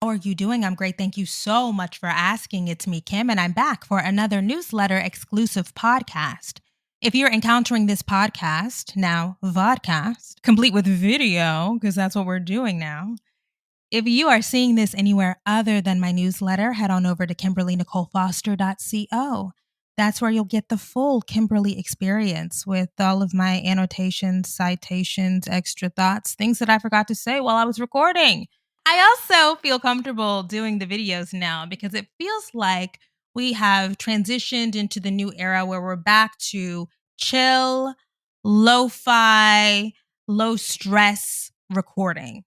How are you doing? I'm great. Thank you so much for asking. It's me, Kim, and I'm back for another newsletter exclusive podcast. If you're encountering this podcast, now vodcast, complete with video, because that's what we're doing now. If you are seeing this anywhere other than my newsletter, head on over to KimberlyNicoleFoster.co. That's where you'll get the full Kimberly experience with all of my annotations, citations, extra thoughts, things that I forgot to say while I was recording. I also feel comfortable doing the videos now because it feels like we have transitioned into the new era where we're back to chill, lo fi, low stress recording.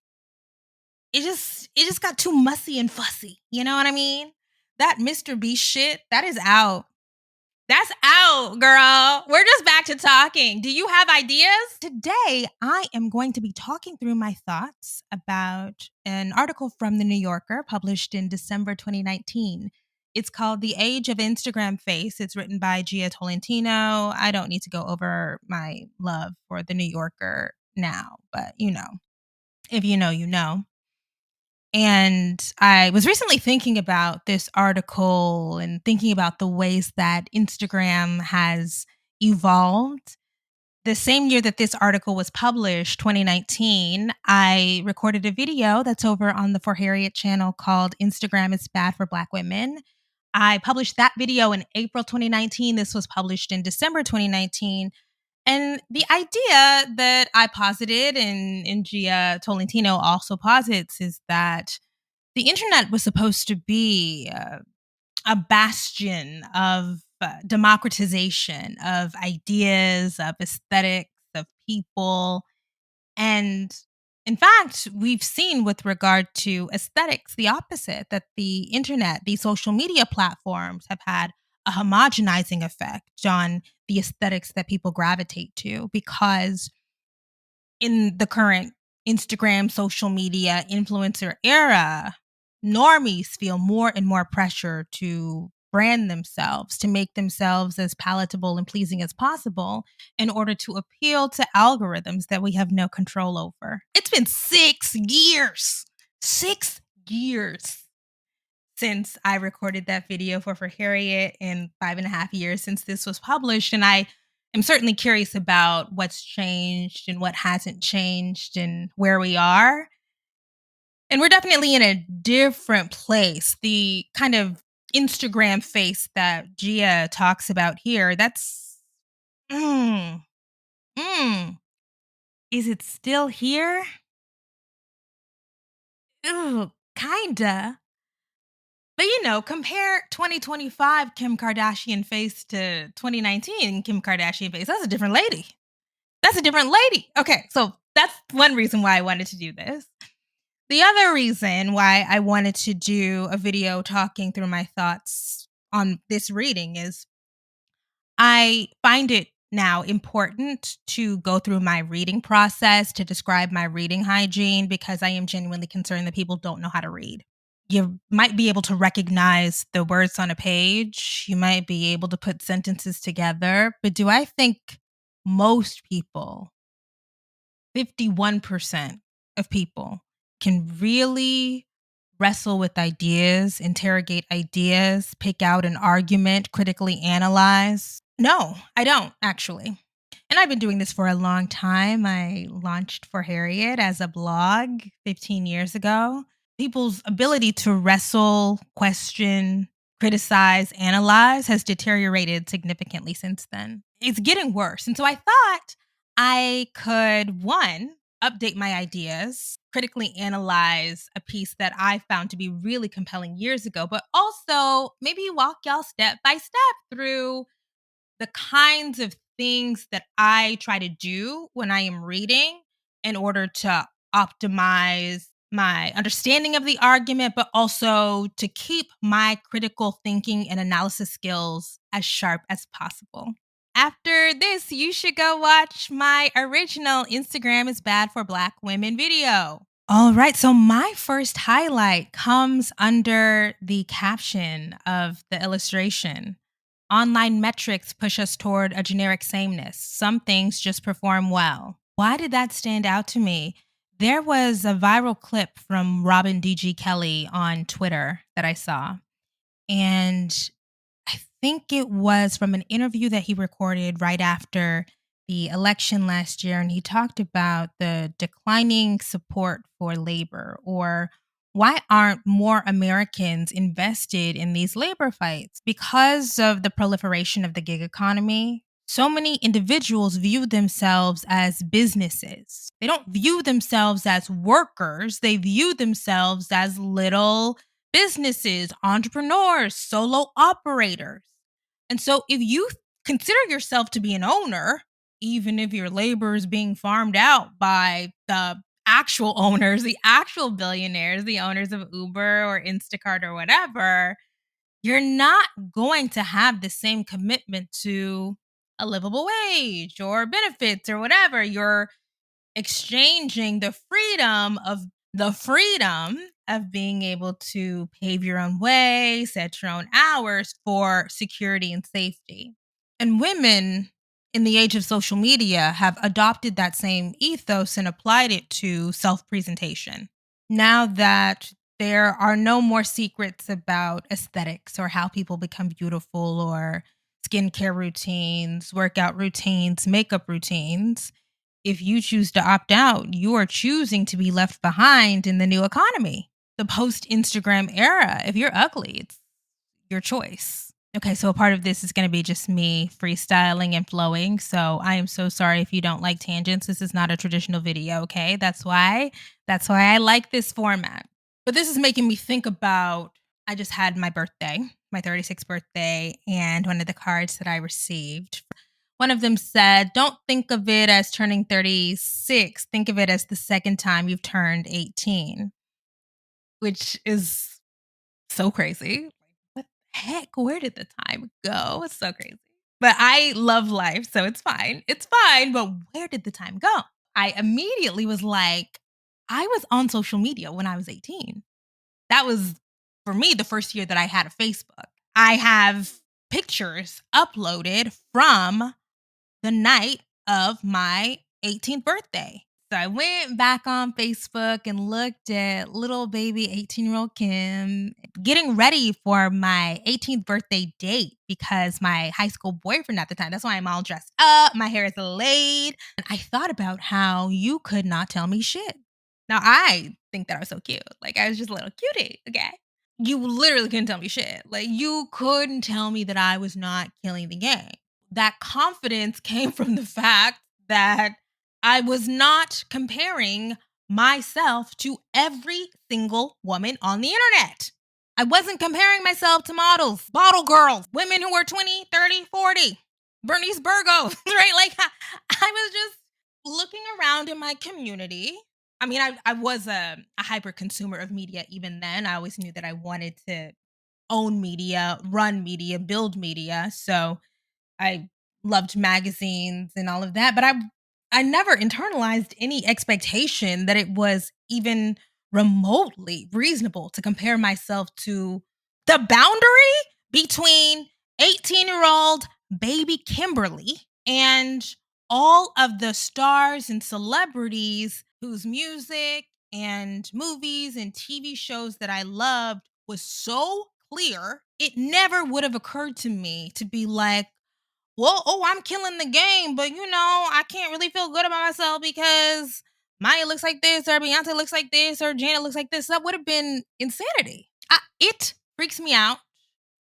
It just got too mussy and fussy. You know what I mean? That Mr. Beast shit, that is out. That's out, girl. We're just back to talking. Do you have ideas? Today, I am going to be talking through my thoughts about an article from The New Yorker published in December 2019. It's called The Age of Instagram Face. It's written by Gia Tolentino. I don't need to go over my love for The New Yorker now, but if you know, you know. And I was recently thinking about this article and thinking about the ways that Instagram has evolved. The same year that this article was published, 2019, I recorded a video that's over on the For Harriet channel called Instagram is Bad for Black Women. I published that video in April 2019. This was published in December 2019. And the idea that I posited and Gia Tolentino also posits is that the internet was supposed to be a bastion of democratization of ideas, of aesthetics, of people. And in fact, we've seen with regard to aesthetics the opposite, that the internet, these social media platforms have had a homogenizing effect on the aesthetics that people gravitate to because in the current Instagram social media influencer era, normies feel more and more pressure to brand themselves, to make themselves as palatable and pleasing as possible in order to appeal to algorithms that we have no control over. It's been 6 years since I recorded that video for Harriet and 5.5 years since this was published. And I am certainly curious about what's changed and what hasn't changed and where we are. And we're definitely in a different place. The kind of Instagram face that Gia talks about here, that's, mm, mm, is it still here? Ooh, kinda. But compare 2025 Kim Kardashian face to 2019 Kim Kardashian face. That's a different lady. That's a different lady. Okay, so that's one reason why I wanted to do this. The other reason why I wanted to do a video talking through my thoughts on this reading is I find it now important to go through my reading process to describe my reading hygiene because I am genuinely concerned that people don't know how to read. You might be able to recognize the words on a page. You might be able to put sentences together. But do I think most people, 51% of people, can really wrestle with ideas, interrogate ideas, pick out an argument, critically analyze? No, I don't actually. And I've been doing this for a long time. I launched For Harriet as a blog 15 years ago. People's ability to wrestle, question, criticize, analyze has deteriorated significantly since then. It's getting worse. And so I thought I could, one, update my ideas, critically analyze a piece that I found to be really compelling years ago, but also maybe walk y'all step by step through the kinds of things that I try to do when I am reading in order to optimize my understanding of the argument, but also to keep my critical thinking and analysis skills as sharp as possible. After this, you should go watch my original Instagram is Bad for Black Women video. All right, so my first highlight comes under the caption of the illustration. Online metrics push us toward a generic sameness. Some things just perform well. Why did that stand out to me? There was a viral clip from Robin D.G. Kelly on Twitter that I saw. And I think it was from an interview that he recorded right after the election last year. And he talked about the declining support for labor, or why aren't more Americans invested in these labor fights? Because of the proliferation of the gig economy, so many individuals view themselves as businesses. They don't view themselves as workers, they view themselves as little businesses, entrepreneurs, solo operators. And so if you consider yourself to be an owner, even if your labor is being farmed out by the actual owners, the actual billionaires, the owners of Uber or Instacart or whatever, you're not going to have the same commitment to a livable wage or benefits or whatever. You're exchanging the freedom of being able to pave your own way, set your own hours for security and safety. And women in the age of social media have adopted that same ethos and applied it to self-presentation. Now that there are no more secrets about aesthetics or how people become beautiful, or skincare routines, workout routines, makeup routines, if you choose to opt out, you are choosing to be left behind in the new economy, the post Instagram era. If you're ugly, it's your choice. Okay, so a part of this is going to be just me freestyling and flowing. So I am so sorry if you don't like tangents. This is not a traditional video, okay? That's why I like this format. But this is making me think about, I just had my birthday, my 36th birthday, and one of the cards that I received, one of them said, "Don't think of it as turning 36. Think of it as the second time you've turned 18," which is so crazy. What the heck? Where did the time go? It's so crazy. But I love life, so it's fine. It's fine. But where did the time go? I immediately was like, I was on social media when I was 18. That was, for me, the first year that I had a Facebook. I have pictures uploaded from the night of my 18th birthday. So I went back on Facebook and looked at little baby 18-year-old Kim getting ready for my 18th birthday date, because my high school boyfriend at the time, that's why I'm all dressed up, my hair is laid. And I thought about how you could not tell me shit. Now I think that I was so cute. Like, I was just a little cutie, okay? You literally couldn't tell me shit. Like, you couldn't tell me that I was not killing the game. That confidence came from the fact that I was not comparing myself to every single woman on the internet. I wasn't comparing myself to models, bottle girls, women who were 20, 30, 40, Bernice Burgos, right? Like, I was just looking around in my community. I mean, I was a hyper consumer of media even then. I always knew that I wanted to own media, run media, build media. So I loved magazines and all of that, but I never internalized any expectation that it was even remotely reasonable to compare myself to the boundary between 18-year-old baby Kimberly and all of the stars and celebrities whose music and movies and TV shows that I loved was so clear. It never would have occurred to me to be like, well, oh, I'm killing the game, but I can't really feel good about myself because Maya looks like this, or Beyonce looks like this, or Janet looks like this. That would have been insanity. It freaks me out.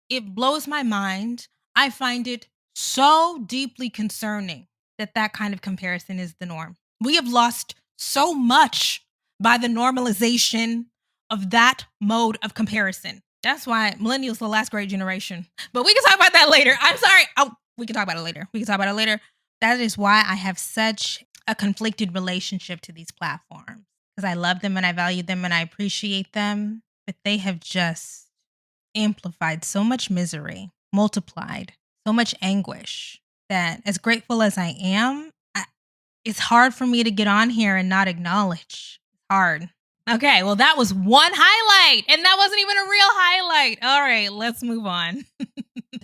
It blows my mind. I find it so deeply concerning that that kind of comparison is the norm. We have lost so much by the normalization of that mode of comparison. That's why millennials are the last great generation. But we can talk about that later. I'm sorry. Oh, we can talk about it later. That is why I have such a conflicted relationship to these platforms, because I love them and I value them and I appreciate them, but they have just amplified so much misery, multiplied so much anguish, that as grateful as I am, it's hard for me to get on here and not acknowledge. It's hard. Okay, well, that was one highlight, and that wasn't even a real highlight. All right, let's move on.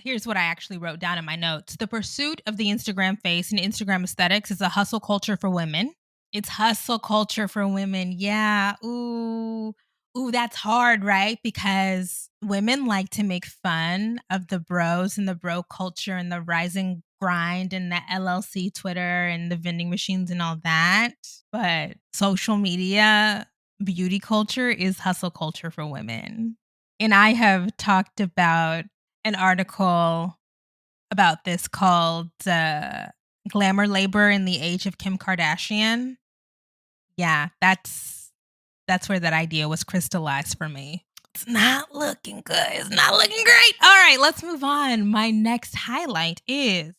Here's what I actually wrote down in my notes. The pursuit of the Instagram face and Instagram aesthetics is a hustle culture for women. It's hustle culture for women. Yeah. Ooh. Ooh, that's hard, right? Because women like to make fun of the bros and the bro culture and the rising grind and the LLC Twitter and the vending machines and all that. But social media, beauty culture is hustle culture for women. And I have talked about an article about this called Glamour Labor in the Age of Kim Kardashian. Yeah, that's where that idea was crystallized for me. It's not looking good. It's not looking great. All right, let's move on. My next highlight is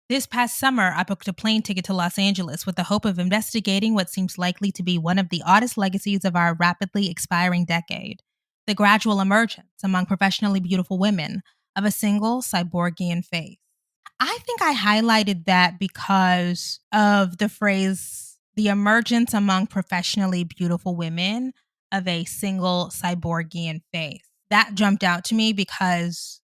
this past summer, I booked a plane ticket to Los Angeles with the hope of investigating what seems likely to be one of the oddest legacies of our rapidly expiring decade: the gradual emergence among professionally beautiful women of a single cyborgian face. I think I highlighted that because of the phrase, the emergence among professionally beautiful women of a single cyborgian face. That jumped out to me because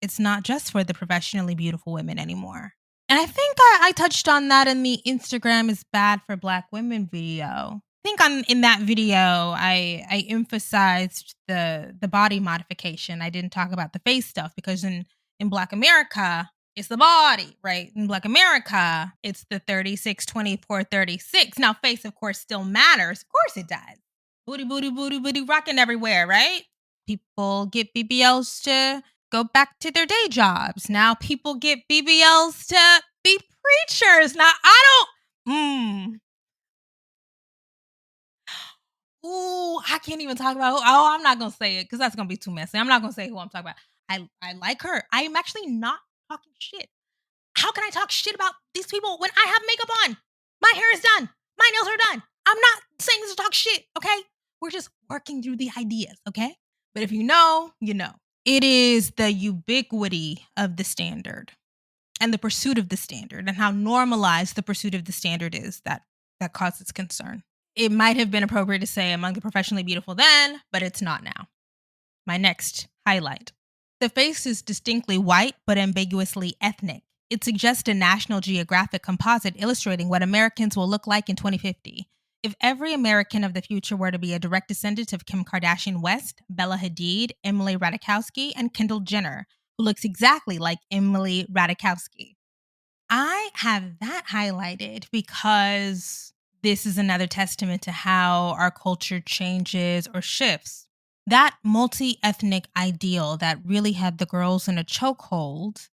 it's not just for the professionally beautiful women anymore. And I think I touched on that in the Instagram is bad for Black women video. I think in that video I emphasized the body modification. I didn't talk about the face stuff because in Black America it's the body, right? In Black America it's the 36, 24, 36. Now face of course still matters. Of course it does. Booty, booty, booty, booty rocking everywhere, right? People get BBLs to go back to their day jobs. Now people get BBLs to be preachers. Now I don't. I can't even talk about who. Oh, I'm not gonna say it because that's gonna be too messy. I'm not gonna say who I'm talking about. I like her. I am actually not talking shit. How can I talk shit about these people when I have makeup on? My hair is done. My nails are done. I'm not saying this to talk shit, okay? We're just working through the ideas, okay? But if you know, you know. It is the ubiquity of the standard and the pursuit of the standard and how normalized the pursuit of the standard is that causes concern. It might have been appropriate to say among the professionally beautiful then, but it's not now. My next highlight. The face is distinctly white but ambiguously ethnic. It suggests a National Geographic composite illustrating what Americans will look like in 2050. If every American of the future were to be a direct descendant of Kim Kardashian West, Bella Hadid, Emily Ratajkowski, and Kendall Jenner, who looks exactly like Emily Ratajkowski. I have that highlighted because this is another testament to how our culture changes or shifts. That multi ethnic ideal that really had the girls in a chokehold,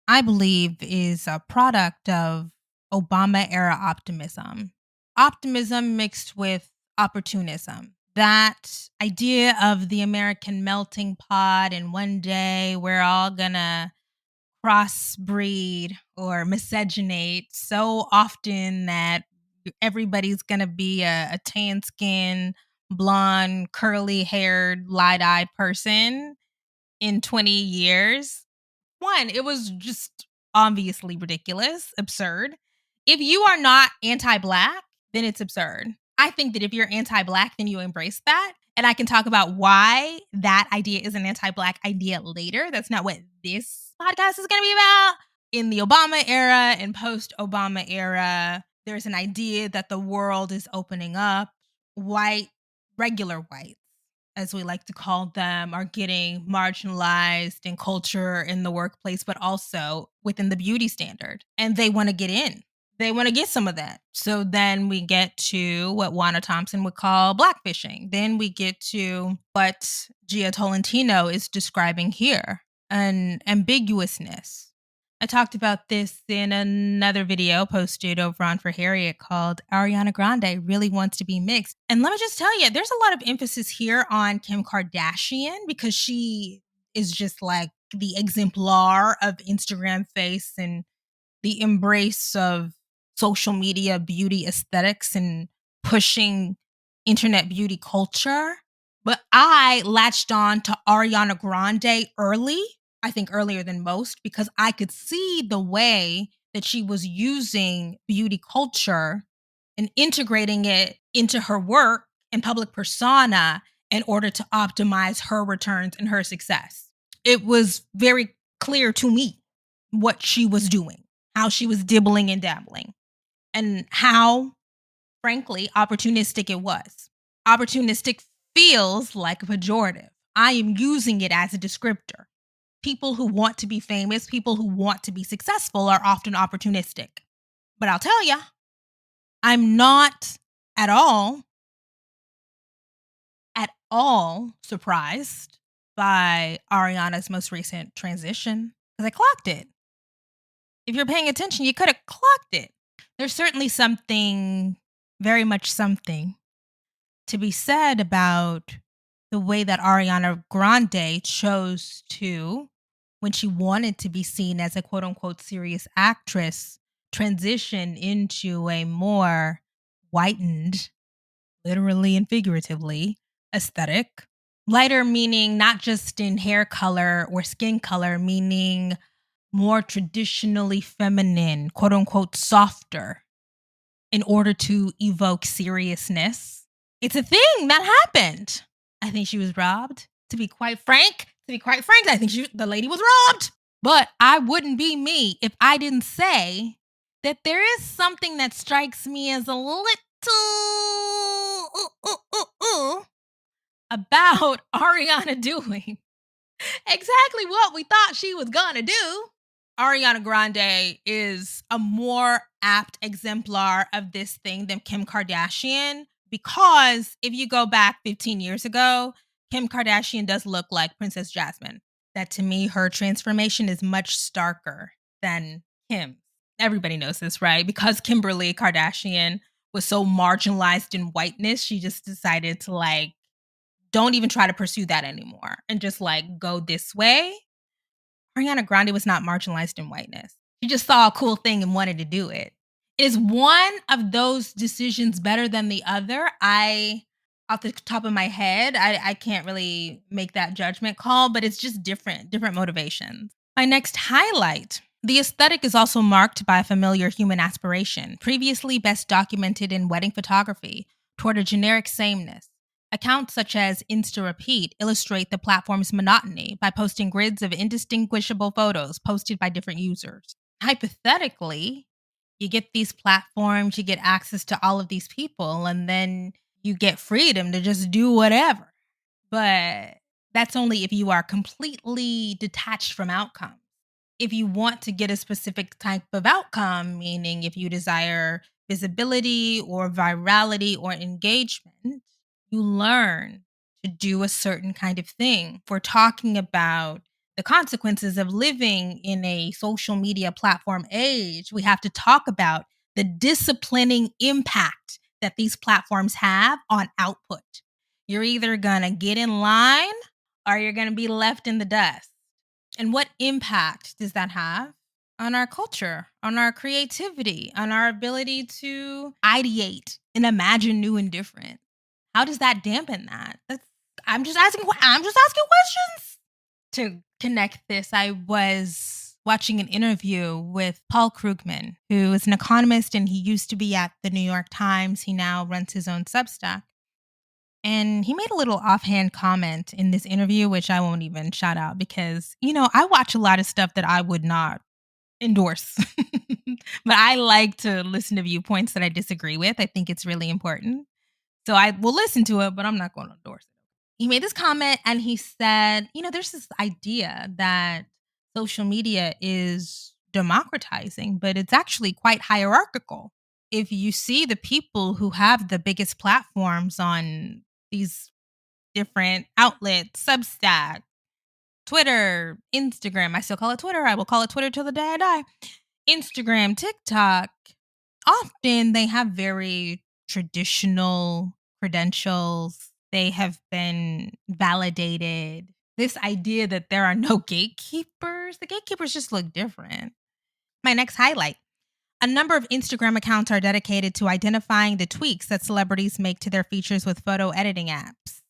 I believe, is a product of Obama era optimism. Optimism mixed with opportunism. That idea of the American melting pot, and one day we're all gonna crossbreed or miscegenate so often that everybody's gonna be a tan skin, blonde, curly haired, light eyed person in 20 years. One, it was just obviously ridiculous, absurd. If you are not anti Black, then it's absurd. I think that if you're anti Black, then you embrace that. And I can talk about why that idea is an anti Black idea later. That's not what this podcast is going to be about. In the Obama era and post Obama era, there's an idea that the world is opening up. White, regular white, as we like to call them, are getting marginalized in culture, in the workplace, but also within the beauty standard. And they want to get in. They want to get some of that. So then we get to what Wanda Thompson would call blackfishing. Then we get to what Gia Tolentino is describing here, an ambiguousness. I talked about this in another video posted over on For Harriet called Ariana Grande Really Wants to Be Mixed. And let me just tell you, there's a lot of emphasis here on Kim Kardashian because she is just like the exemplar of Instagram face and the embrace of social media beauty aesthetics and pushing internet beauty culture. But I latched on to Ariana Grande early, I think earlier than most, because I could see the way that she was using beauty culture and integrating it into her work and public persona in order to optimize her returns and her success. It was very clear to me what she was doing, how she was dibbling and dabbling, and how Frankly, opportunistic it was. Opportunistic feels like a pejorative. I am using it as a descriptor. People who want to be famous, people who want to be successful are often opportunistic. But I'll tell you, I'm not at all, at all surprised by Ariana's most recent transition because I clocked it. If you're paying attention, you could have clocked it. There's certainly something, very much something, to be said about the way that Ariana Grande chose to, when she wanted to be seen as a quote unquote serious actress, transition into a more whitened, literally and figuratively, aesthetic. Lighter meaning not just in hair color or skin color, meaning more traditionally feminine, quote unquote, softer, in order to evoke seriousness. It's a thing that happened. I think she was robbed. To be quite frank, I think the lady was robbed. But I wouldn't be me if I didn't say that there is something that strikes me as a little about Ariana doing exactly what we thought she was gonna do. Ariana Grande is a more apt exemplar of this thing than Kim Kardashian because if you go back 15 years ago, Kim Kardashian does look like Princess Jasmine. That to me, her transformation is much starker than Kim. Everybody knows this, right? Because Kimberly Kardashian was so marginalized in whiteness, she just decided to don't even try to pursue that anymore and just go this way. Ariana Grande was not marginalized in whiteness. She just saw a cool thing and wanted to do it. Is one of those decisions better than the other? Off the top of my head, I can't really make that judgment call, but it's just different motivations. My next highlight. The aesthetic is also marked by a familiar human aspiration, previously best documented in wedding photography, toward a generic sameness. Accounts such as InstaRepeat illustrate the platform's monotony by posting grids of indistinguishable photos posted by different users. Hypothetically, you get these platforms, you get access to all of these people, and then you get freedom to just do whatever. But that's only if you are completely detached from outcomes. If you want to get a specific type of outcome, meaning if you desire visibility or virality or engagement, you learn to do a certain kind of thing. If we're talking about the consequences of living in a social media platform age, we have to talk about the disciplining impact that these platforms have on output. You're either going to get in line or you're going to be left in the dust. And what impact does that have on our culture, on our creativity, on our ability to ideate and imagine new and different? How does that dampen that? I'm just asking questions. To connect this, I was watching an interview with Paul Krugman, who is an economist and he used to be at the New York Times. He now runs his own Substack. And he made a little offhand comment in this interview, which I won't even shout out because, I watch a lot of stuff that I would not endorse. But I like to listen to viewpoints that I disagree with. I think it's really important. So I will listen to it, but I'm not going to endorse it. He made this comment and he said, there's this idea that social media is democratizing, but it's actually quite hierarchical. If you see the people who have the biggest platforms on these different outlets, Substack, Twitter, Instagram, I still call it Twitter. I will call it Twitter till the day I die. Instagram, TikTok, often they have very traditional credentials. They have been validated. This idea that there are no gatekeepers, the gatekeepers just look different. My next highlight. A number of Instagram accounts are dedicated to identifying the tweaks that celebrities make to their features with photo editing apps.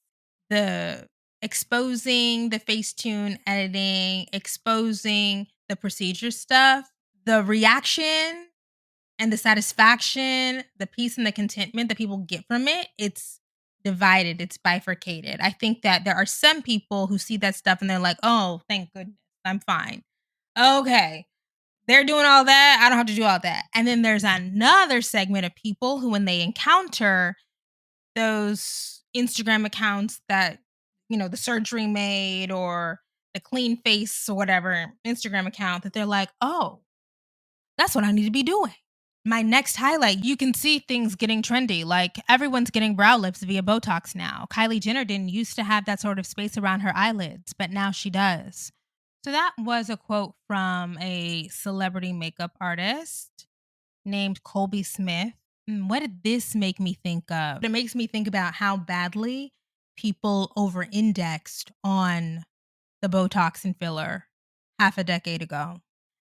The exposing the Facetune editing, exposing the procedure stuff, the reaction and the satisfaction, the peace and the contentment that people get from it, it's divided, it's bifurcated. I think that there are some people who see that stuff and they're like, oh, thank goodness, I'm fine. Okay. They're doing all that. I don't have to do all that. And then there's another segment of people who, when they encounter those Instagram accounts that, the surgery made or the clean face or whatever Instagram account, that they're like, oh, that's what I need to be doing. My next highlight, you can see things getting trendy. Like everyone's getting brow lifts via Botox now. Kylie Jenner didn't used to have that sort of space around her eyelids, but now she does. So that was a quote from a celebrity makeup artist named Colby Smith. What did this make me think of? It makes me think about how badly people over indexed on the Botox and filler half a decade ago.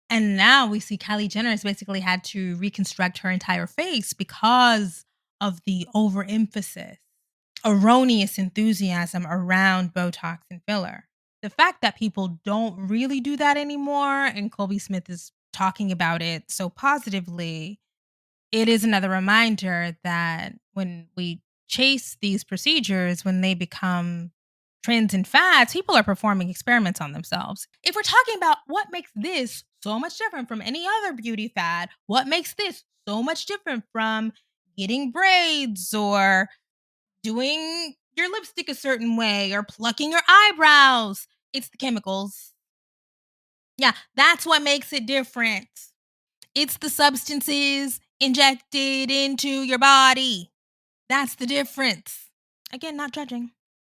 And now we see Kylie Jenner has basically had to reconstruct her entire face because of the overemphasis, erroneous enthusiasm around Botox and filler. The fact that people don't really do that anymore, and Colby Smith is talking about it so positively, it is another reminder that when we chase these procedures, when they become trends and fads, people are performing experiments on themselves. If we're talking about what makes this so much different from any other beauty fad, what makes this so much different from getting braids or doing your lipstick a certain way or plucking your eyebrows, it's the chemicals. Yeah, that's what makes it different. It's the substances injected into your body. That's the difference. Again, not judging.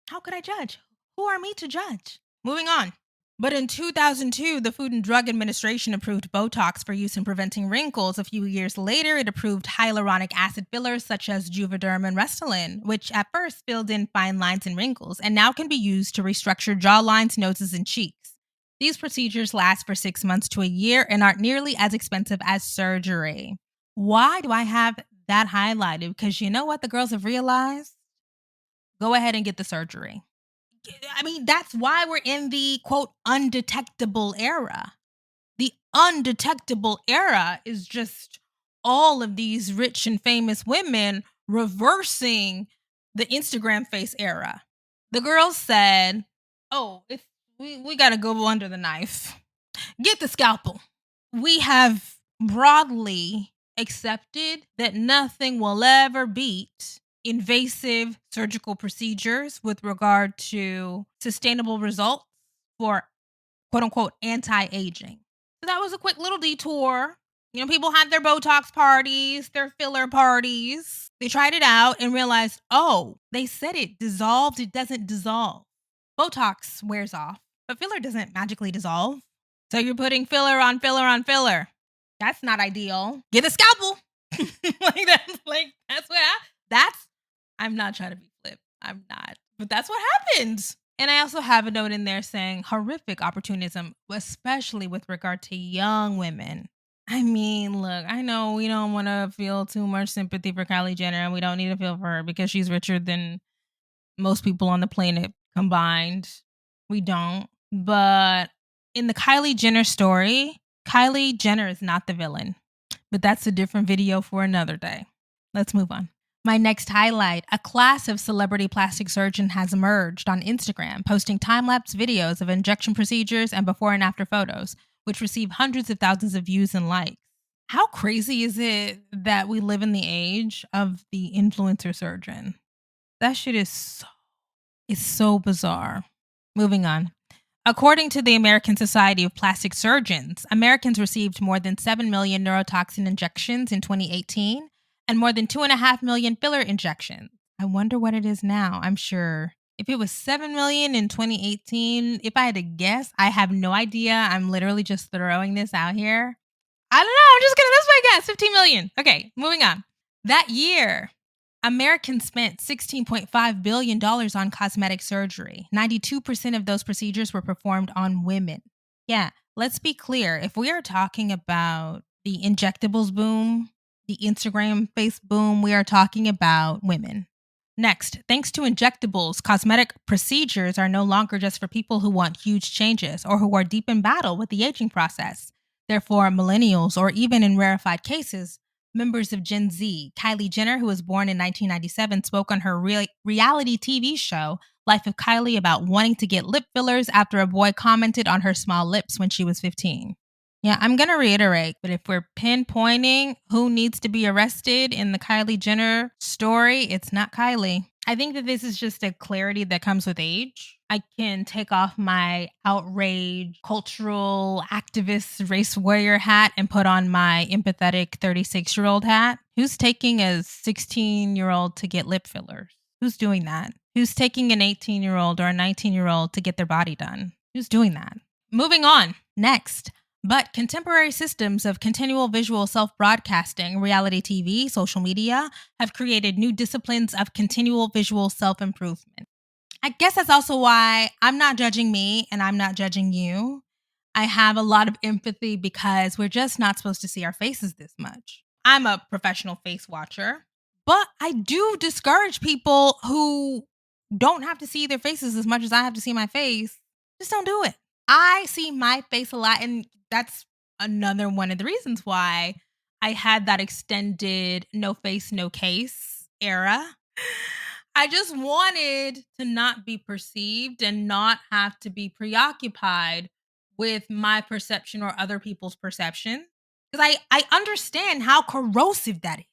How could I judge? Who are me to judge? Moving on. But in 2002, the Food and Drug Administration approved Botox for use in preventing wrinkles. A few years later, it approved hyaluronic acid fillers such as Juvederm and Restylane, which at first filled in fine lines and wrinkles, and now can be used to restructure jawlines, noses, and cheeks. These procedures last for 6 months to a year and aren't nearly as expensive as surgery. Why do I have that highlighted? Because you know what the girls have realized? Go ahead and get the surgery. I mean, that's why we're in the quote undetectable era. The undetectable era is just all of these rich and famous women reversing the Instagram face era. The girls said, oh, we got to go under the knife. Get the scalpel. We have broadly accepted that nothing will ever beat invasive surgical procedures with regard to sustainable results for quote unquote anti-aging. So that was a quick little detour. People had their Botox parties, their filler parties. They tried it out and realized, oh, they said it dissolved. It doesn't dissolve. Botox wears off, but filler doesn't magically dissolve. So you're putting filler on filler on filler. That's not ideal. Get a scalpel. I'm not trying to be flip. I'm not. But that's what happens. And I also have a note in there saying horrific opportunism, especially with regard to young women. I mean, look, I know we don't want to feel too much sympathy for Kylie Jenner, and we don't need to feel for her because she's richer than most people on the planet combined. We don't. But in the Kylie Jenner story, Kylie Jenner is not the villain. But that's a different video for another day. Let's move on. My next highlight, a class of celebrity plastic surgeon has emerged on Instagram, posting time-lapse videos of injection procedures and before and after photos, which receive hundreds of thousands of views and likes. How crazy is it that we live in the age of the influencer surgeon? That shit is so bizarre. Moving on. According to the American Society of Plastic Surgeons, Americans received more than 7 million neurotoxin injections in 2018 and more than 2.5 million filler injections. I wonder what it is now. I'm sure if it was 7 million in 2018, if I had to guess, I have no idea. I'm literally just throwing this out here. I don't know. I'm just going to, that's my guess. 15 million. Okay, moving on. That year, Americans spent $16.5 billion on cosmetic surgery. 92% of those procedures were performed on women. Yeah, let's be clear. If we are talking about the injectables boom, the Instagram face boom, we are talking about women. Next, thanks to injectables, cosmetic procedures are no longer just for people who want huge changes or who are deep in battle with the aging process. Therefore, millennials, or even in rarefied cases, members of Gen Z. Kylie Jenner, who was born in 1997, spoke on her reality TV show, Life of Kylie, about wanting to get lip fillers after a boy commented on her small lips when she was 15. Yeah, I'm going to reiterate, but if we're pinpointing who needs to be arrested in the Kylie Jenner story, it's not Kylie. I think that this is just a clarity that comes with age. I can take off my outrage, cultural activist, race warrior hat and put on my empathetic 36-year-old hat. Who's taking a 16-year-old to get lip fillers? Who's doing that? Who's taking an 18-year-old or a 19-year-old to get their body done? Who's doing that? Moving on. Next. But contemporary systems of continual visual self-broadcasting, reality TV, social media, have created new disciplines of continual visual self-improvement. I guess that's also why I'm not judging me and I'm not judging you. I have a lot of empathy because we're just not supposed to see our faces this much. I'm a professional face watcher, but I do discourage people who don't have to see their faces as much as I have to see my face. Just don't do it. I see my face a lot, and that's another one of the reasons why I had that extended no face, no case era. I just wanted to not be perceived and not have to be preoccupied with my perception or other people's perception. Because I understand how corrosive that is.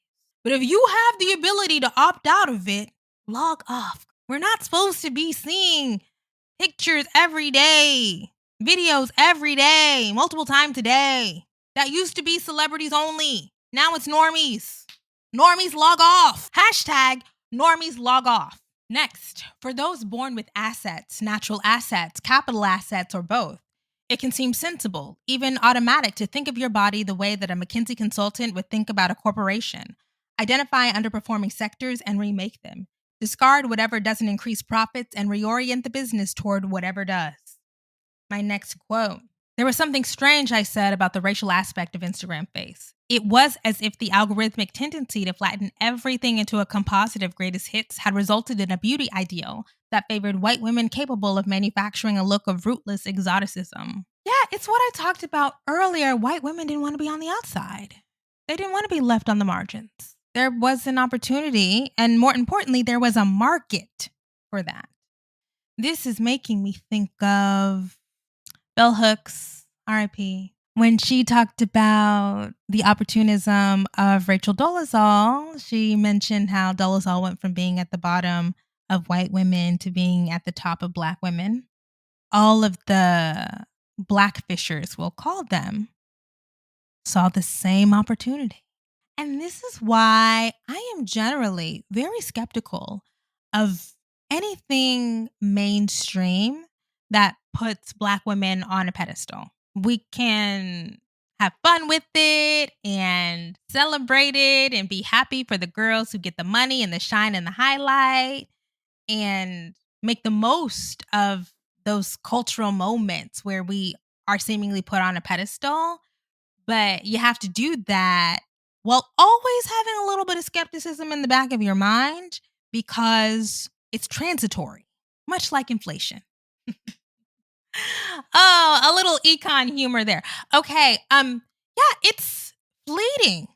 But if you have the ability to opt out of it, log off. We're not supposed to be seeing pictures every day, videos every day, multiple times a day. That used to be celebrities only. Now it's normies. Normies log off. Hashtag normies log off. Next, for those born with assets, natural assets, capital assets, or both, it can seem sensible, even automatic, to think of your body the way that a McKinsey consultant would think about a corporation. Identify underperforming sectors and remake them. Discard whatever doesn't increase profits and reorient the business toward whatever does. My next quote. There was something strange I said about the racial aspect of Instagram Face. It was as if the algorithmic tendency to flatten everything into a composite of greatest hits had resulted in a beauty ideal that favored white women capable of manufacturing a look of rootless exoticism. Yeah, it's what I talked about earlier. White women didn't want to be on the outside. They didn't want to be left on the margins. There was an opportunity, and more importantly, there was a market for that. This is making me think of Bell Hooks, RIP, when she talked about the opportunism of Rachel Dolezal. She mentioned how Dolezal went from being at the bottom of white women to being at the top of Black women. All of the Blackfishers, we'll call them, saw the same opportunity. And this is why I am generally very skeptical of anything mainstream that puts Black women on a pedestal. We can have fun with it and celebrate it and be happy for the girls who get the money and the shine and the highlight and make the most of those cultural moments where we are seemingly put on a pedestal. But you have to do that while always having a little bit of skepticism in the back of your mind because it's transitory, much like inflation. Oh, a little econ humor there. Okay, yeah, it's fleeting.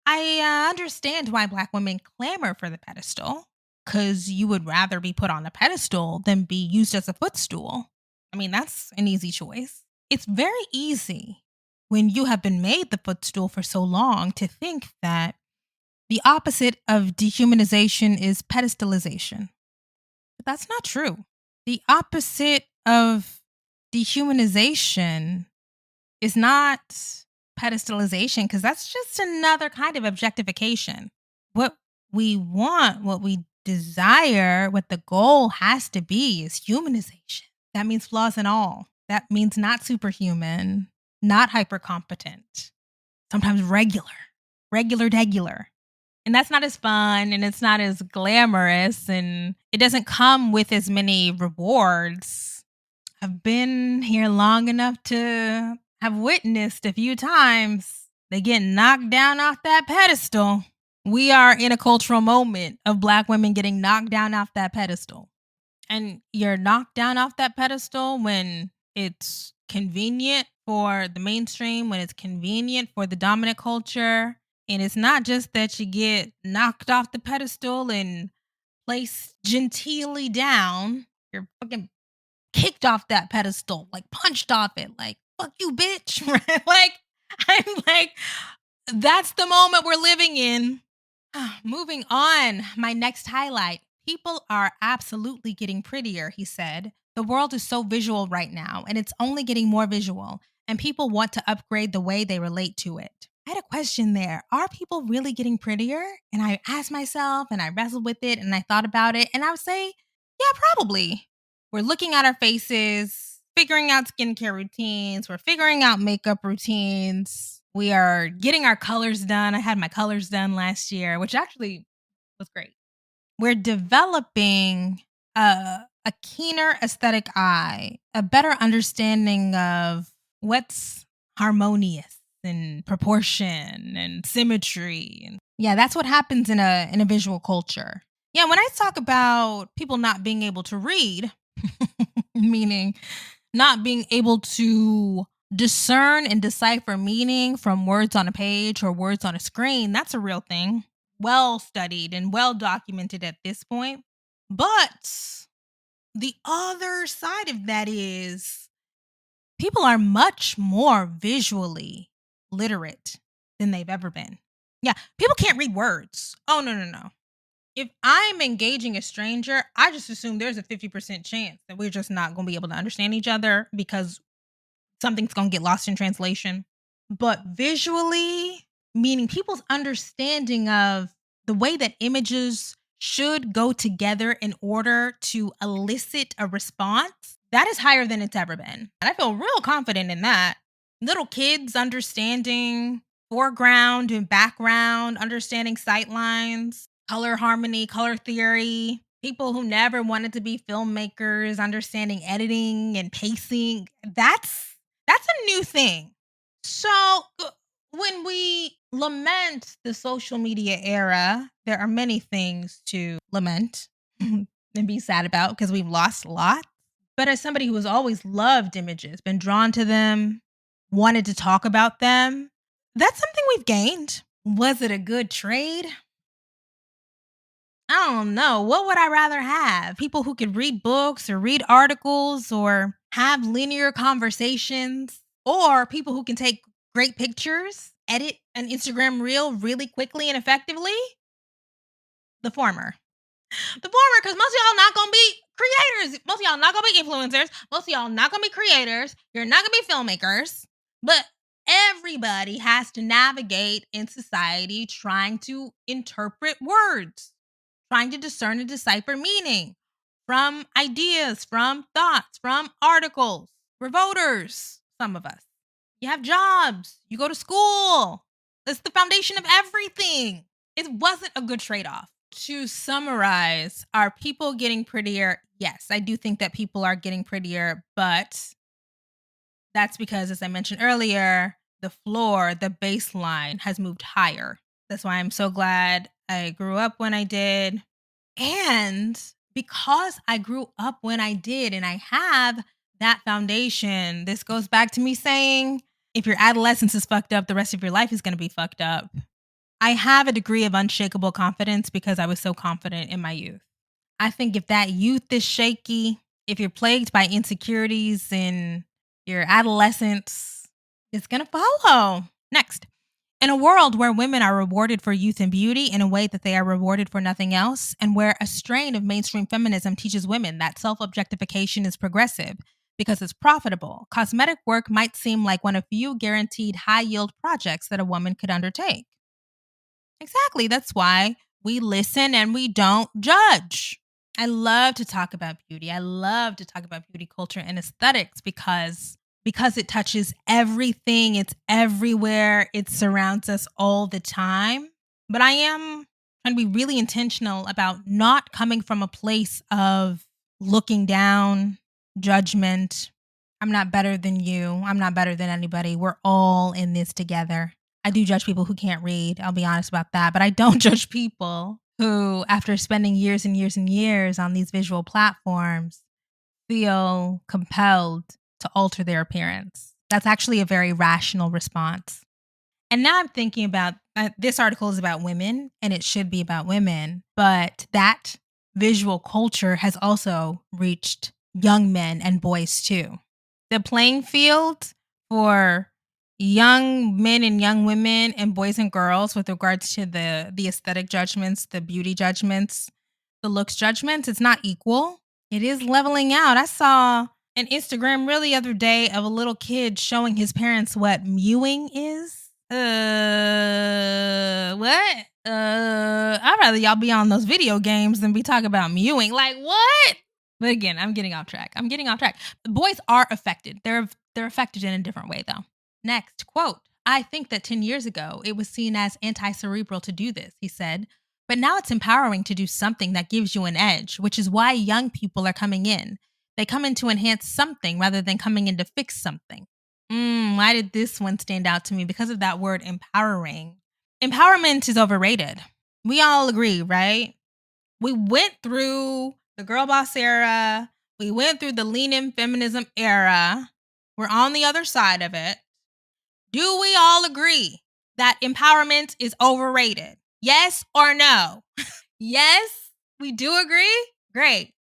I understand why Black women clamor for the pedestal because you would rather be put on a pedestal than be used as a footstool. I mean, that's an easy choice. It's very easy when you have been made the footstool for so long to think that the opposite of dehumanization is pedestalization. But that's not true. The opposite of dehumanization is not pedestalization because that's just another kind of objectification. What we want, what we desire, what the goal has to be is humanization. That means flaws and all. That means not superhuman, not hyper competent, sometimes regular. And that's not as fun and it's not as glamorous and it doesn't come with as many rewards. I've been here long enough to have witnessed a few times they get knocked down off that pedestal. We are in a cultural moment of Black women getting knocked down off that pedestal. And you're knocked down off that pedestal when it's convenient for the mainstream, when it's convenient for the dominant culture. And it's not just that you get knocked off the pedestal and placed genteelly down. You're fucking kicked off that pedestal, like punched off it, like, fuck you, bitch. Like, I'm like, that's the moment we're living in. Moving on, my next highlight. People are absolutely getting prettier, he said. The world is so visual right now, and it's only getting more visual, and people want to upgrade the way they relate to it. I had a question there. Are people really getting prettier? And I asked myself, and I wrestled with it, and I thought about it, and I would say, yeah, probably. We're looking at our faces, figuring out skincare routines, we're figuring out makeup routines. We are getting our colors done. I had my colors done last year, which actually was great. We're developing a keener aesthetic eye, a better understanding of what's harmonious and proportion and symmetry. And yeah, that's what happens in a visual culture. Yeah, when I talk about people not being able to read, meaning not being able to discern and decipher meaning from words on a page or words on a screen, that's a real thing. Well studied and well documented at this point. But the other side of that is people are much more visually literate than they've ever been. Yeah, people can't read words. Oh, no, no, no. If I'm engaging a stranger, I just assume there's a 50% chance that we're just not going to be able to understand each other because something's going to get lost in translation. But visually, meaning people's understanding of the way that images should go together in order to elicit a response, that is higher than it's ever been. And I feel real confident in that. Little kids understanding foreground and background, understanding sight lines, color harmony, color theory. People who never wanted to be filmmakers, understanding editing and pacing. That's a new thing. So, when we lament the social media era, there are many things to lament and be sad about because we've lost a lot. But as somebody who has always loved images, been drawn to them, wanted to talk about them, that's something we've gained. Was it a good trade? I don't know. What would I rather have? People who could read books or read articles or have linear conversations, or people who can take great pictures, edit an Instagram reel really quickly and effectively? The former. The former, because most of y'all not gonna be creators. Most of y'all not gonna be influencers. Most of y'all not gonna be creators. You're not gonna be filmmakers. But everybody has to navigate in society trying to interpret words, trying to discern and decipher meaning from ideas, from thoughts, from articles. We're voters, some of us. You have jobs, you go to school. That's the foundation of everything. It wasn't a good trade off. To summarize, are people getting prettier? Yes, I do think that people are getting prettier, but that's because, as I mentioned earlier, the floor, the baseline has moved higher. That's why I'm so glad I grew up when I did. And because I grew up when I did and I have that foundation, this goes back to me saying if your adolescence is fucked up, the rest of your life is going to be fucked up. I have a degree of unshakable confidence because I was so confident in my youth. I think if that youth is shaky, if you're plagued by insecurities in your adolescence, it's going to follow. Next. In a world where women are rewarded for youth and beauty in a way that they are rewarded for nothing else, and where a strain of mainstream feminism teaches women that self objectification is progressive because it's profitable, cosmetic work might seem like one of few guaranteed high yield projects that a woman could undertake. Exactly. That's why we listen and we don't judge. I love to talk about beauty. I love to talk about beauty culture and aesthetics because it touches everything. It's everywhere. It surrounds us all the time. But I am trying to be really intentional about not coming from a place of looking down, judgment. I'm not better than you. I'm not better than anybody. We're all in this together. I do judge people who can't read. I'll be honest about that. But I don't judge people who, after spending years and years and years on these visual platforms, feel compelled to alter their appearance. That's actually a very rational response. And now I'm thinking about this article is about women and it should be about women, but that visual culture has also reached young men and boys too. The playing field for young men and young women and boys and girls with regards to the aesthetic judgments, the beauty judgments, the looks judgments. It's not equal. It is leveling out. I saw an Instagram reel the other day of a little kid showing his parents what mewing is. What? I'd rather y'all be on those video games than be talking about mewing. Like, what? But again, I'm getting off track. Boys are affected. They're affected in a different way, though. Next quote. I think that 10 years ago, it was seen as anti-cerebral to do this, he said. But now it's empowering to do something that gives you an edge, which is why young people are coming in. They come in to enhance something rather than coming in to fix something. Why did this one stand out to me? Because of that word empowering. Empowerment is overrated. We all agree, right? We went through the girl boss era. We went through the lean in feminism era. We're on the other side of it. Do we all agree that empowerment is overrated? Yes or no? Yes, we do agree? Great.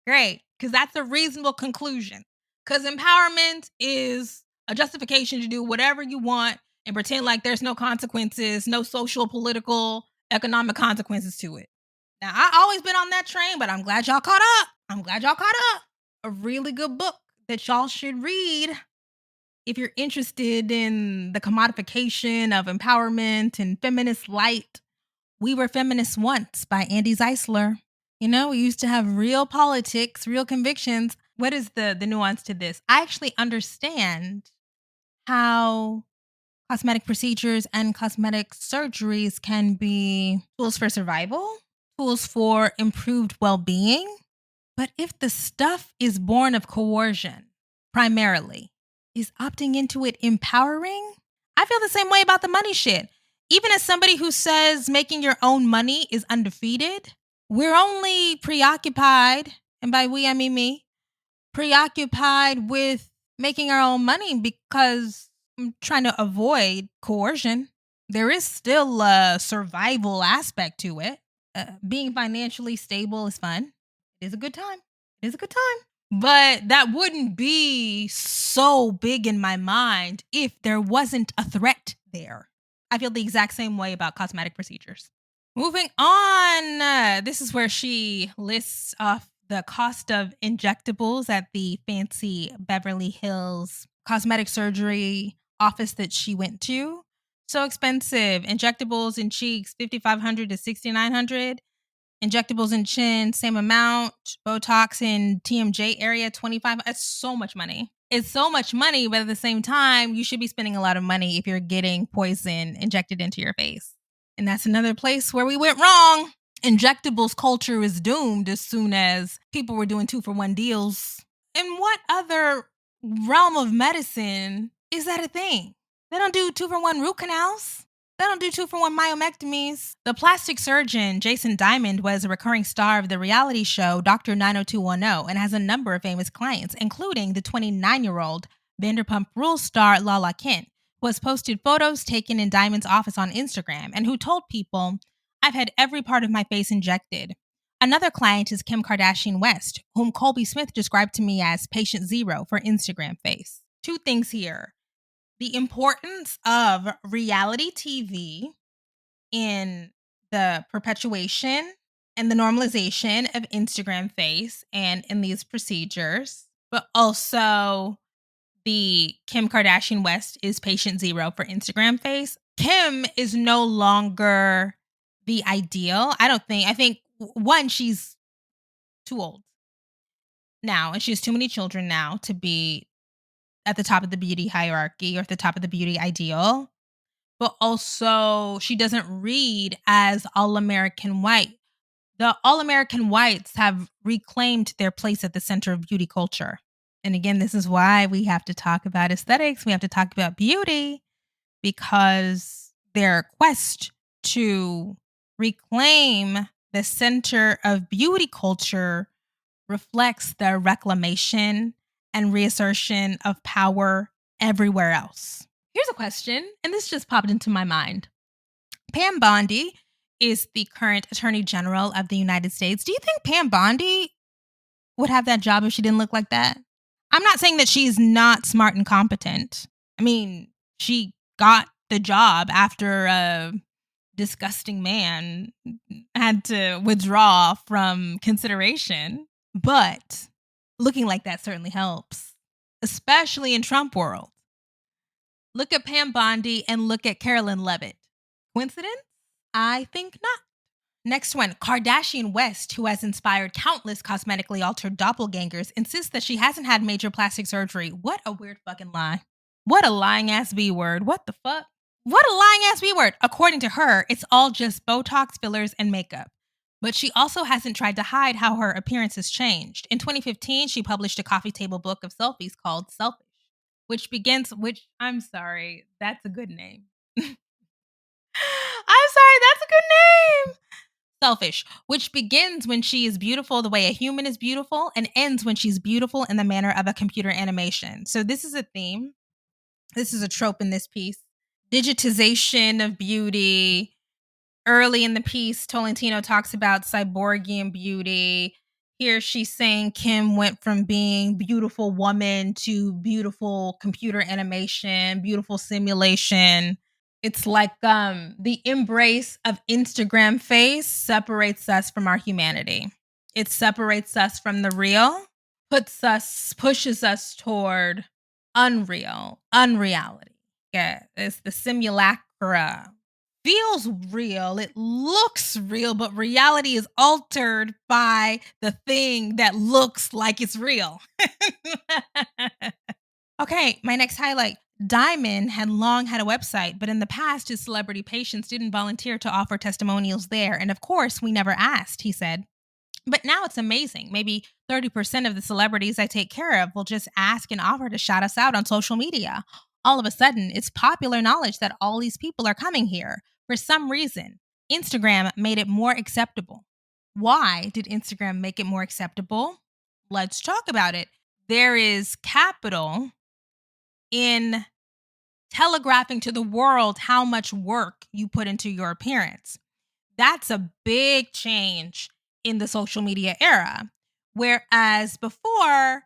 Because that's a reasonable conclusion. Because empowerment is a justification to do whatever you want and pretend like there's no consequences, no social, political, economic consequences to it. Now, I always been on that train, but I'm glad y'all caught up. A really good book that y'all should read if you're interested in the commodification of empowerment and feminist light. We Were Feminists Once by Andy Zeisler. You know, we used to have real politics, real convictions. What is the nuance to this? I actually understand how cosmetic procedures and cosmetic surgeries can be tools for survival, tools for improved well-being. But if the stuff is born of coercion, primarily, is opting into it empowering? I feel the same way about the money shit. Even as somebody who says making your own money is undefeated, we're only preoccupied, and by we, I mean me, preoccupied with making our own money because I'm trying to avoid coercion. There is still a survival aspect to it. Being financially stable is fun. It is a good time. But that wouldn't be so big in my mind if there wasn't a threat there. I feel the exact same way about cosmetic procedures. Moving on, this is where she lists off the cost of injectables at the fancy Beverly Hills cosmetic surgery office that she went to. So expensive. Injectables in cheeks, $5,500 to $6,900. Injectables in chin, same amount. Botox in TMJ area, $25. That's so much money. It's so much money, but at the same time, you should be spending a lot of money if you're getting poison injected into your face. And that's another place where we went wrong. Injectables culture is doomed as soon as people were doing 2-for-1 deals. In what other realm of medicine is that a thing? They don't do 2-for-1 root canals. They don't do 2-for-1 myomectomies. The plastic surgeon, Jason Diamond, was a recurring star of the reality show Dr. 90210 and has a number of famous clients, including the 29-year-old Vanderpump Rules star Lala Kent, who has posted photos taken in Diamond's office on Instagram and who told people, "I've had every part of my face injected." Another client is Kim Kardashian West, whom Colby Smith described to me as patient zero for Instagram face. Two things here. The importance of reality TV in the perpetuation and the normalization of Instagram face and in these procedures, but also the Kim Kardashian West is patient zero for Instagram face. Kim is no longer the ideal. I think one, she's too old now, and she has too many children now to be at the top of the beauty hierarchy or at the top of the beauty ideal. But also, she doesn't read as all-American white. The all-American whites have reclaimed their place at the center of beauty culture. And again, this is why we have to talk about aesthetics. We have to talk about beauty because their quest to reclaim the center of beauty culture reflects the reclamation and reassertion of power everywhere else. Here's a question, and this just popped into my mind. Pam Bondi is the current Attorney General of the United States. Do you think Pam Bondi would have that job if she didn't look like that? I'm not saying that she's not smart and competent. I mean, She got the job after a disgusting man had to withdraw from consideration. But looking like that certainly helps, especially in Trump world. Look at Pam Bondi and look at Carolyn Levitt. Coincidence? I think not. Next one, Kardashian West, who has inspired countless cosmetically altered doppelgangers, insists that she hasn't had major plastic surgery. What a weird fucking lie. What a lying ass B word. What the fuck? What a lying ass B word. According to her, it's all just Botox, fillers, and makeup. But she also hasn't tried to hide how her appearance has changed. In 2015, she published a coffee table book of selfies called Selfish, I'm sorry, that's a good name. I'm sorry, that's a good name. Selfish, which begins when she is beautiful the way a human is beautiful and ends when she's beautiful in the manner of a computer animation. So this is a theme. This is a trope in this piece. Digitization of beauty. Early in the piece, Tolentino talks about cyborgian beauty. Here she's saying Kim went from being beautiful woman to beautiful computer animation, beautiful simulation. It's like the embrace of Instagram face separates us from our humanity. It separates us from the real, pushes us toward unreality. Yeah, it's the simulacra. Feels real, it looks real, but reality is altered by the thing that looks like it's real. Okay, my next highlight. Diamond had long had a website, but in the past, his celebrity patients didn't volunteer to offer testimonials there. And of course, we never asked, he said. But now it's amazing. Maybe 30% of the celebrities I take care of will just ask and offer to shout us out on social media. All of a sudden, it's popular knowledge that all these people are coming here. For some reason, Instagram made it more acceptable. Why did Instagram make it more acceptable? Let's talk about it. There is capital in telegraphing to the world how much work you put into your appearance. That's a big change in the social media era. Whereas before,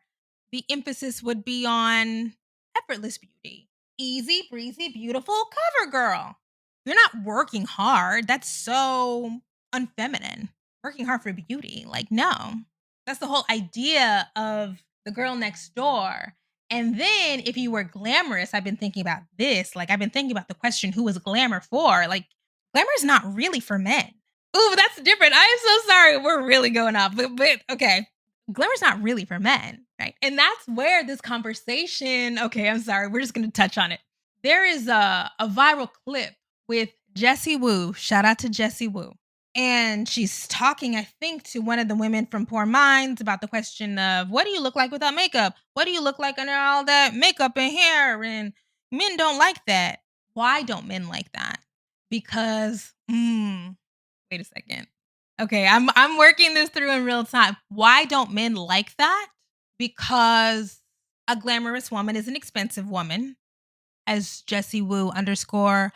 the emphasis would be on effortless beauty, easy, breezy, beautiful cover girl. You're not working hard. That's so unfeminine. Working hard for beauty. Like, no. That's the whole idea of the girl next door. And then if you were glamorous, I've been thinking about this. Like, I've been thinking about the question, who is glamour for? Like, glamour is not really for men. Ooh, that's different. I am so sorry. We're really going off. But okay. Glamour's not really for men, right? And that's where this conversation, okay, I'm sorry. We're just going to touch on it. There is a viral clip with Jessie Woo. Shout out to Jessie Woo. And she's talking, I think, to one of the women from Poor Minds about the question of, what do you look like without makeup? What do you look like under all that makeup and hair? And men don't like that. Why don't men like that? Because, wait a second. Okay, I'm working this through in real time. Why don't men like that? Because a glamorous woman is an expensive woman, as Jessie Woo _.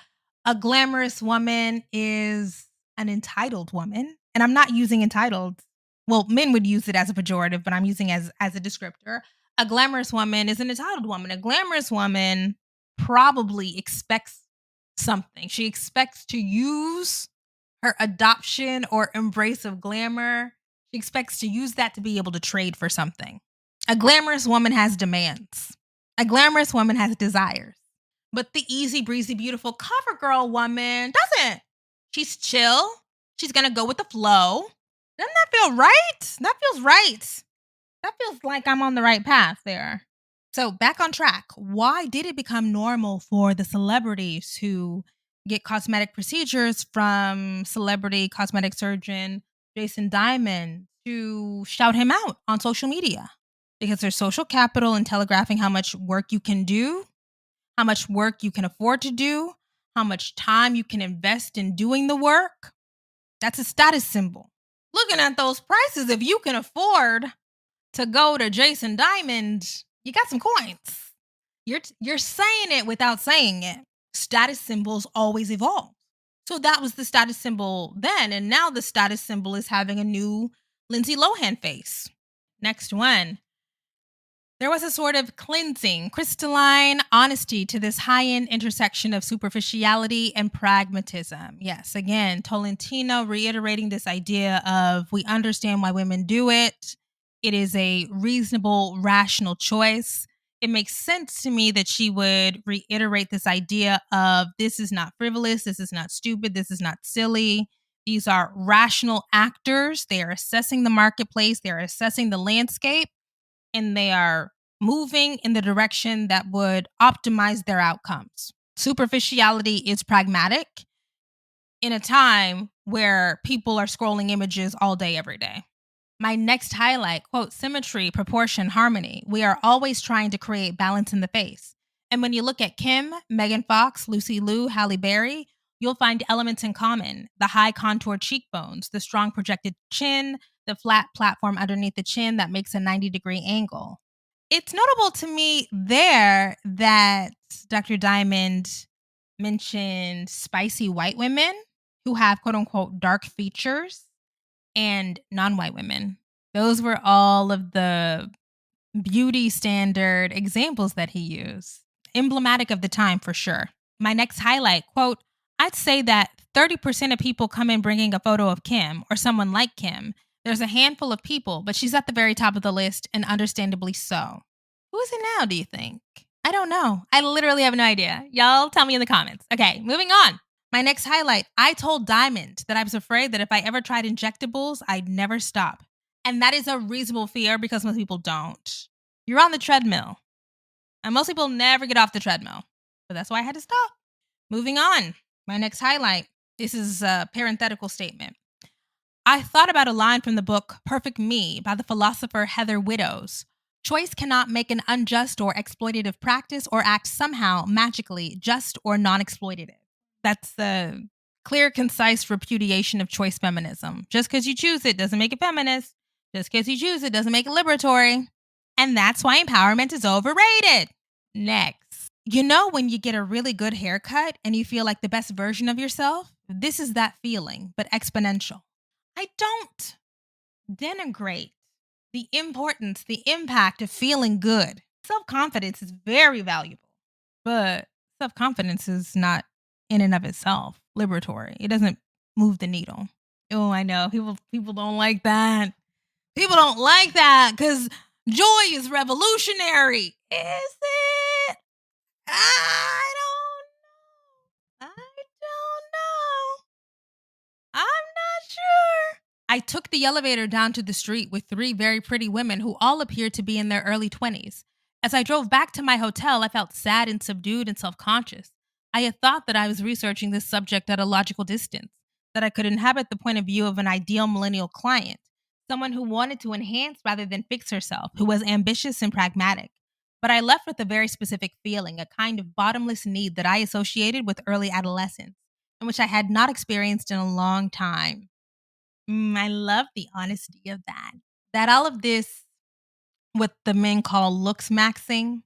A glamorous woman is an entitled woman. And I'm not using entitled. Well, men would use it as a pejorative, but I'm using as a descriptor. A glamorous woman is an entitled woman. A glamorous woman probably expects something. She expects to use her adoption or embrace of glamour. She expects to use that to be able to trade for something. A glamorous woman has demands. A glamorous woman has desires. But the easy breezy, beautiful cover girl woman doesn't. She's chill. She's going to go with the flow. Doesn't that feel right? That feels right. That feels like I'm on the right path there. So back on track. Why did it become normal for the celebrities who get cosmetic procedures from celebrity cosmetic surgeon Jason Diamond to shout him out on social media? Because there's social capital in telegraphing how much work you can do, how much work you can afford to do, how much time you can invest in doing the work. That's a status symbol. Looking at those prices, if you can afford to go to Jason Diamond, you got some coins. You're saying it without saying it. Status symbols always evolve. So that was the status symbol then, and now the status symbol is having a new Lindsay Lohan face. Next one. There was a sort of cleansing, crystalline honesty to this high end intersection of superficiality and pragmatism. Yes, again, Tolentino reiterating this idea of we understand why women do it. It is a reasonable, rational choice. It makes sense to me that she would reiterate this idea of this is not frivolous, this is not stupid, this is not silly. These are rational actors. They are assessing the marketplace, they are assessing the landscape, and they are moving in the direction that would optimize their outcomes. Superficiality is pragmatic in a time where people are scrolling images all day, every day. My next highlight, quote, symmetry, proportion, harmony. We are always trying to create balance in the face. And when you look at Kim, Megan Fox, Lucy Liu, Halle Berry, you'll find elements in common. The high contour cheekbones, the strong projected chin, the flat platform underneath the chin that makes a 90-degree angle. It's notable to me there that Dr. Diamond mentioned spicy white women who have quote unquote dark features and non-white women. Those were all of the beauty standard examples that he used. Emblematic of the time for sure. My next highlight, quote, I'd say that 30% of people come in bringing a photo of Kim or someone like Kim. There's a handful of people, but she's at the very top of the list, and understandably so. Who is it now, do you think? I don't know. I literally have no idea. Y'all tell me in the comments. Okay, moving on. My next highlight, I told Diamond that I was afraid that if I ever tried injectables, I'd never stop. And that is a reasonable fear because most people don't. You're on the treadmill. And most people never get off the treadmill. So that's why I had to stop. Moving on. My next highlight. This is a parenthetical statement. I thought about a line from the book Perfect Me by the philosopher Heather Widdows. Choice cannot make an unjust or exploitative practice or act somehow magically just or non-exploitative. That's the clear, concise repudiation of choice feminism. Just because you choose it doesn't make it feminist. Just because you choose it doesn't make it liberatory. And that's why empowerment is overrated. Next. You know when you get a really good haircut and you feel like the best version of yourself? This is that feeling, but exponential. I don't denigrate the importance, the impact of feeling good. Self-confidence is very valuable, but self-confidence is not in and of itself liberatory. It doesn't move the needle. Oh, I know. People don't like that. People don't like that because joy is revolutionary. Is it? I don't know. I don't know. I'm not sure. I took the elevator down to the street with three very pretty women who all appeared to be in their early 20s. As I drove back to my hotel, I felt sad and subdued and self-conscious. I had thought that I was researching this subject at a logical distance, that I could inhabit the point of view of an ideal millennial client, someone who wanted to enhance rather than fix herself, who was ambitious and pragmatic. But I left with a very specific feeling, a kind of bottomless need that I associated with early adolescence, and which I had not experienced in a long time. I love the honesty of that. That all of this, what the men call looks maxing,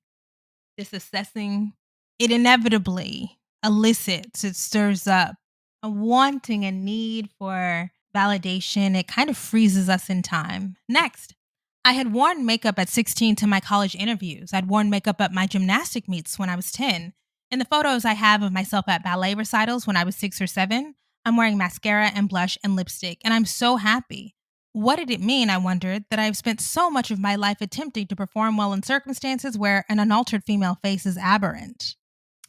this assessing, it inevitably elicits, it stirs up a wanting, a need for validation. It kind of freezes us in time. Next, I had worn makeup at 16 to my college interviews. I'd worn makeup at my gymnastic meets when I was 10. In the photos I have of myself at ballet recitals when I was 6 or 7, I'm wearing mascara and blush and lipstick, and I'm so happy. What did it mean, I wondered, that I've spent so much of my life attempting to perform well in circumstances where an unaltered female face is aberrant?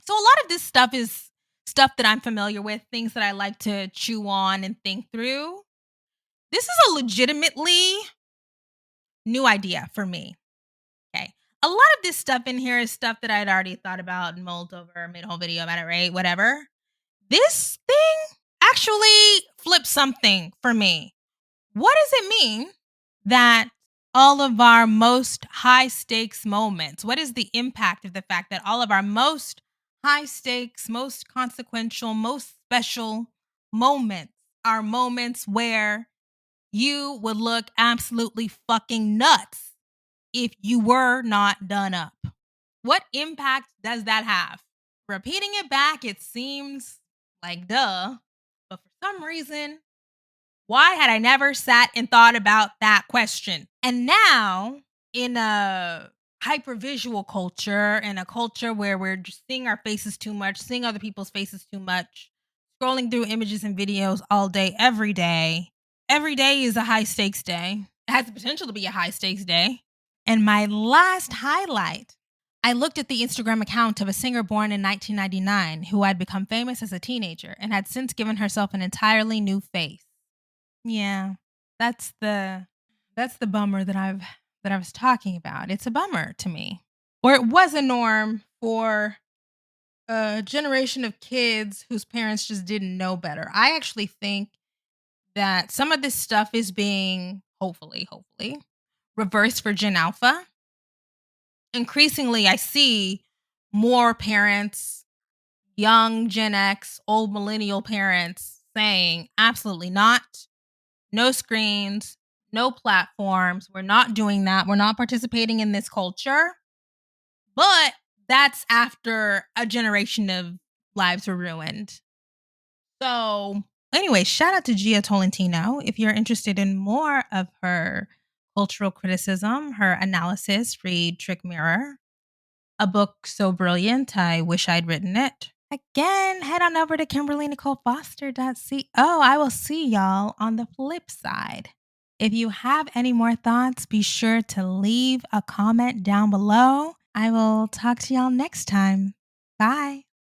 So a lot of this stuff is stuff that I'm familiar with, things that I like to chew on and think through. This is a legitimately new idea for me. Okay. A lot of this stuff in here is stuff that I'd already thought about and mulled over, made a whole video about it, right? Whatever. This thing actually flips something for me. What does it mean that all of our most high stakes moments, what is the impact of the fact that all of our most high stakes, most consequential, most special moments are moments where you would look absolutely fucking nuts if you were not done up? What impact does that have? Repeating it back, it seems like duh, but for some reason, why had I never sat and thought about that question? And now, in a hypervisual culture and a culture where we're just seeing our faces too much, seeing other people's faces too much, scrolling through images and videos all day, every day. Every day is a high stakes day. It has the potential to be a high stakes day. And my last highlight, I looked at the Instagram account of a singer born in 1999 who had become famous as a teenager and had since given herself an entirely new face. Yeah, that's the bummer that I was talking about. It's a bummer to me. Or it was a norm for a generation of kids whose parents just didn't know better. I actually think that some of this stuff is being hopefully reversed for Gen Alpha. Increasingly I see more parents, young Gen X, old millennial parents saying absolutely not. No screens, no platforms. We're not doing that. We're not participating in this culture. But that's after a generation of lives were ruined. So, anyway, shout out to Gia Tolentino. If you're interested in more of her cultural criticism, her analysis, read Trick Mirror, a book so brilliant, I wish I'd written it. Again, head on over to KimberlyNicoleFoster.co. I will see y'all on the flip side. If you have any more thoughts, be sure to leave a comment down below. I will talk to y'all next time. Bye.